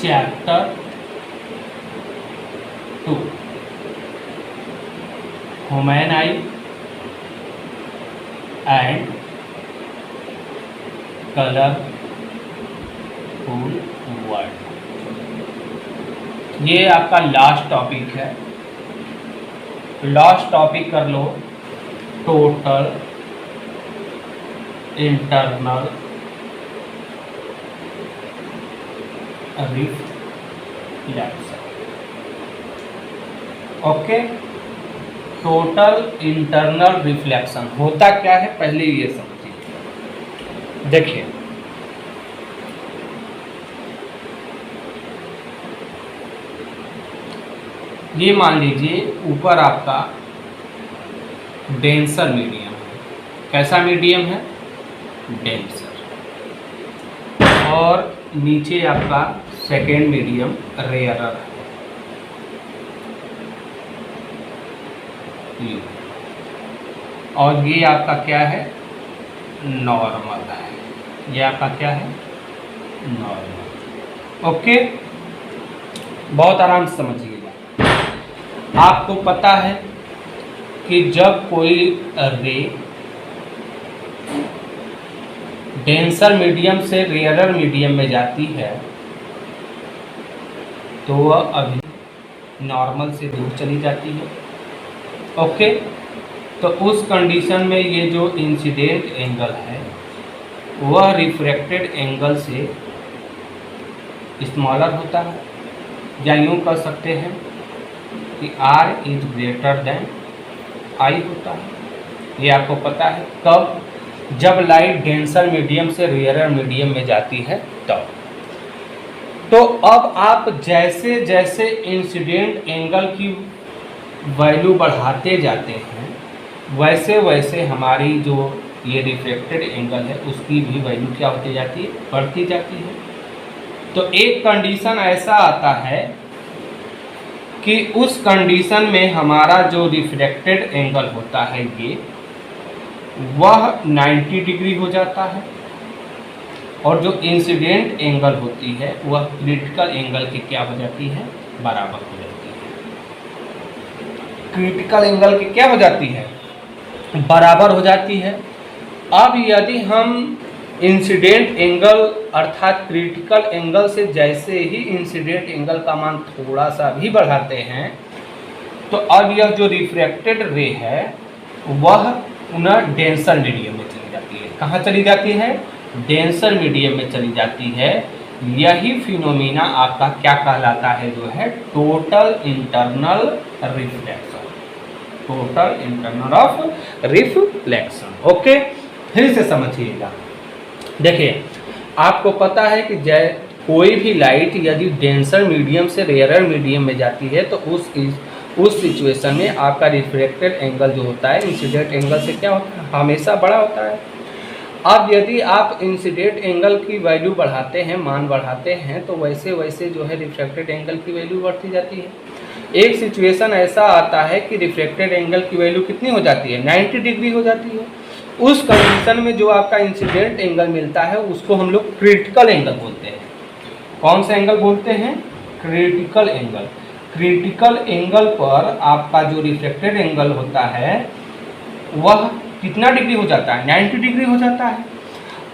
Chapter 2 human eye and colourful world. ये आपका last topic है। लास्ट टॉपिक कर लो, total internal reflection. Okay, total internal reflection होता क्या है पहले ये समझिए। देखिए, ये मान लीजिए ऊपर आपका डेंसर मीडियम है। कैसा मीडियम है? डेंसर। और नीचे आपका सेकेंड मीडियम रेयरर है। और ये आपका क्या है? नॉर्मल है। ये आपका क्या है? नॉर्मल। ओके, बहुत आराम से समझिएगा। आपको पता है कि जब कोई रे डेंसर मीडियम से रेयरर मीडियम में जाती है तो वह अभी नॉर्मल से दूर चली जाती है। ओके, तो उस कंडीशन में ये जो इंसिडेंट एंगल है वह रिफ्रैक्टेड एंगल से स्मॉलर होता है, या यूँ कह सकते हैं कि R is greater than I होता है। ये आपको पता है कब? जब लाइट डेंसर मीडियम से रेयरर मीडियम में जाती है तब। तो अब आप जैसे जैसे इंसिडेंट एंगल की वैल्यू बढ़ाते जाते हैं वैसे वैसे हमारी जो ये रिफ्लेक्टेड एंगल है उसकी भी वैल्यू क्या होती जाती है? बढ़ती जाती है। तो एक कंडीशन ऐसा आता है कि उस कंडीशन में हमारा जो रिफ्लेक्टेड एंगल होता है ये वह 90 डिग्री हो जाता है, और जो इंसिडेंट एंगल होती है वह क्रिटिकल एंगल के क्या हो जाती है? बराबर हो जाती है। क्रिटिकल एंगल के क्या हो जाती है? बराबर हो जाती है। अब यदि हम इंसिडेंट एंगल अर्थात क्रिटिकल एंगल से जैसे ही इंसिडेंट एंगल का मान थोड़ा सा भी बढ़ाते हैं तो अब यह जो रिफ्रैक्टेड रे है वह पुनः डेंसर मीडियम में चली जाती है। कहाँ चली जाती है? डेंसर मीडियम में चली जाती है। यही फिनोमिना आपका क्या कहलाता है? जो है total internal reflection. Total internal of reflection. Okay, फिर से समझिएगा। देखिए, आपको पता है कि कोई भी लाइट यदि डेंसर मीडियम से रेयरर मीडियम में जाती है तो उस सिचुएशन में आपका रिफ्रैक्टेड एंगल जो होता है इंसिडेंट एंगल से क्या होता है? हमेशा बड़ा होता है। अब यदि आप इंसिडेंट एंगल की वैल्यू बढ़ाते हैं, मान बढ़ाते हैं, तो वैसे वैसे जो है रिफ्रैक्टेड एंगल की वैल्यू बढ़ती जाती है। एक सिचुएशन ऐसा आता है कि रिफ्रैक्टेड एंगल की वैल्यू कितनी हो जाती है? 90 डिग्री हो जाती है। उस कंडीशन में जो आपका इंसिडेंट एंगल मिलता है उसको हम लोग क्रिटिकल एंगल बोलते हैं। कौन सा एंगल बोलते हैं? Critical angle. क्रिटिकल एंगल पर आपका जो रिफ्लेक्टेड एंगल होता है वह कितना डिग्री हो जाता है? 90 डिग्री हो जाता है।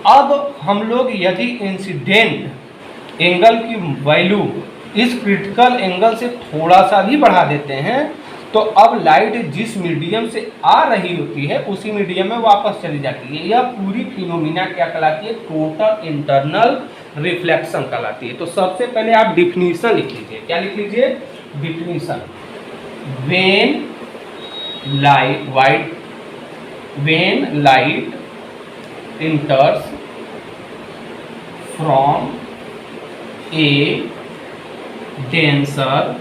अब हम लोग यदि इंसिडेंट एंगल की वैल्यू इस क्रिटिकल एंगल से थोड़ा सा भी बढ़ा देते हैं तो अब लाइट जिस मीडियम से आ रही होती है उसी मीडियम में वापस चली जाती है। यह पूरी फिनोमिना क्या कहलाती है? टोटल इंटरनल रिफ्लेक्शन कहलाती है। तो सबसे पहले आप डिफिनीशन लिख लीजिए। क्या लिख लीजिए? Definition. When light enters from a denser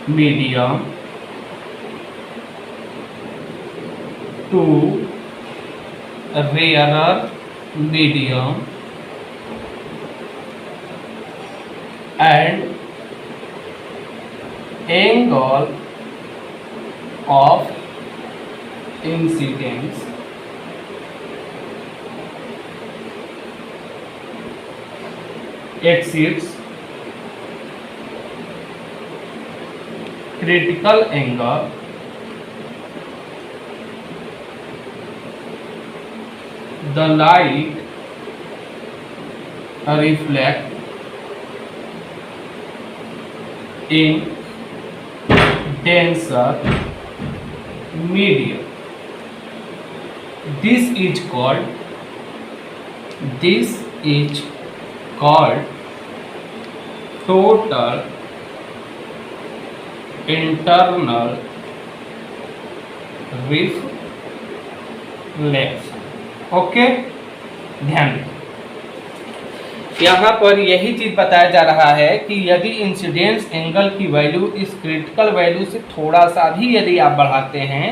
medium to a rarer medium and angle of incidence exceeds critical angle the light reflect in denser medium. This is called total internal reflection. Okay, ध्यान दें, यहाँ पर यही चीज बताया जा रहा है कि यदि इंसिडेंस एंगल की वैल्यू इस क्रिटिकल वैल्यू से थोड़ा सा भी यदि आप बढ़ाते हैं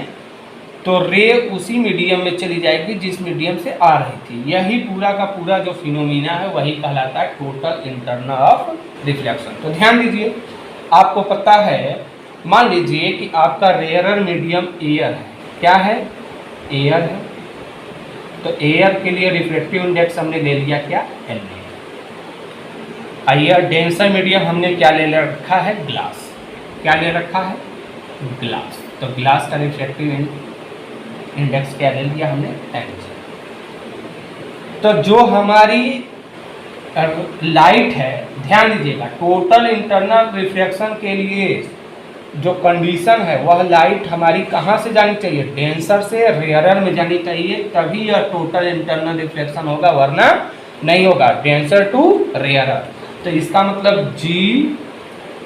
तो रे उसी मीडियम में चली जाएगी जिस मीडियम से आ रही थी। यही पूरा का पूरा जो फिनोमिना है वही कहलाता है टोटल इंटरनल ऑफ रिफ्लेक्शन। तो ध्यान दीजिए, आपको पता है, मान लीजिए कि आपका रेयरर मीडियम एयर है। क्या है? एयर है। तो एयर के लिए रिफ्लेक्टिव इंडेक्स हमने ले लिया क्या? एल। एयर डेंसर मीडियम हमने क्या ले रखा है? ग्लास। क्या ले रखा है? ग्लास। तो ग्लास का रिफ्लेक्टिव इंडेक्स क्या ले लिया हमने? एल। तो जो हमारी लाइट है, ध्यान दीजिएगा, टोटल इंटरनल रिफ्लेक्शन के लिए जो कंडीशन है वह लाइट हमारी कहाँ से जानी चाहिए? डेंसर से रेयरर में जानी चाहिए, तभी यह टोटल इंटरनल रिफ्लेक्शन होगा, वरना नहीं होगा। Denser to rarer. तो इसका मतलब G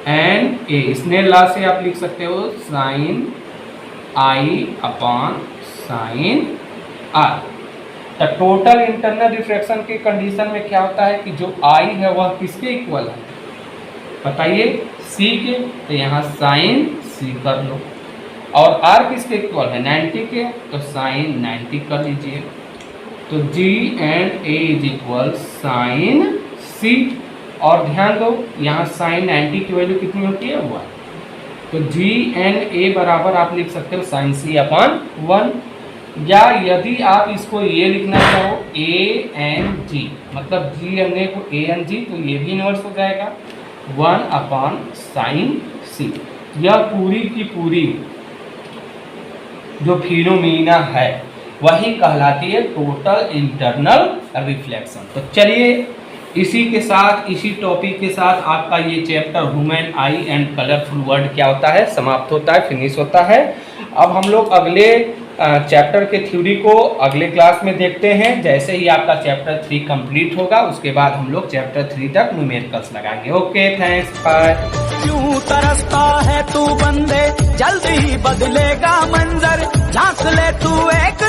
and A, Snell law से आप लिख सकते हो sine I upon sine R। तो टोटल इंटरनल रिफ्लेक्शन के कंडीशन में क्या होता है कि जो I है वह किसके इक्वल है? बताइए, C के। तो यहाँ साइन C कर लो। और R किसके इक्वल है? 90 के। तो साइन 90 कर लीजिए। तो G and A is equal sine C। और ध्यान दो, यहाँ साइन 90 की वैल्यू कितनी होती है? 1। तो G एंड A बराबर आप लिख सकते हो साइन C अपॉन 1। या यदि आप इसको ये लिखना चाहो A एंड G, मतलब G एंड A को A एंड G, तो ये भी इन्वर्स हो जाएगा 1 अपॉन साइन C। यह पूरी की पूरी जो फिनोमिना है वही कहलाती है टोटल इंटरनल रिफ्लेक्शन। तो चलिए, इसी के साथ, इसी टॉपिक के साथ आपका ये chapter human eye and colourful word क्या होता है? समाप्त होता है, फिनिश होता है। अब हम लोग अगले चैप्टर के थ्योरी को अगले क्लास में देखते हैं। जैसे ही आपका चैप्टर 3 कंप्लीट होगा उसके बाद हम लोग चैप्टर 3 तक न्यूमेरिकल्स लगाएंगे। Okay, thanks, bye. क्यों तरसता है तू बंदे, जल्दी ही बदलेगा मंजर, झांक ले तू एक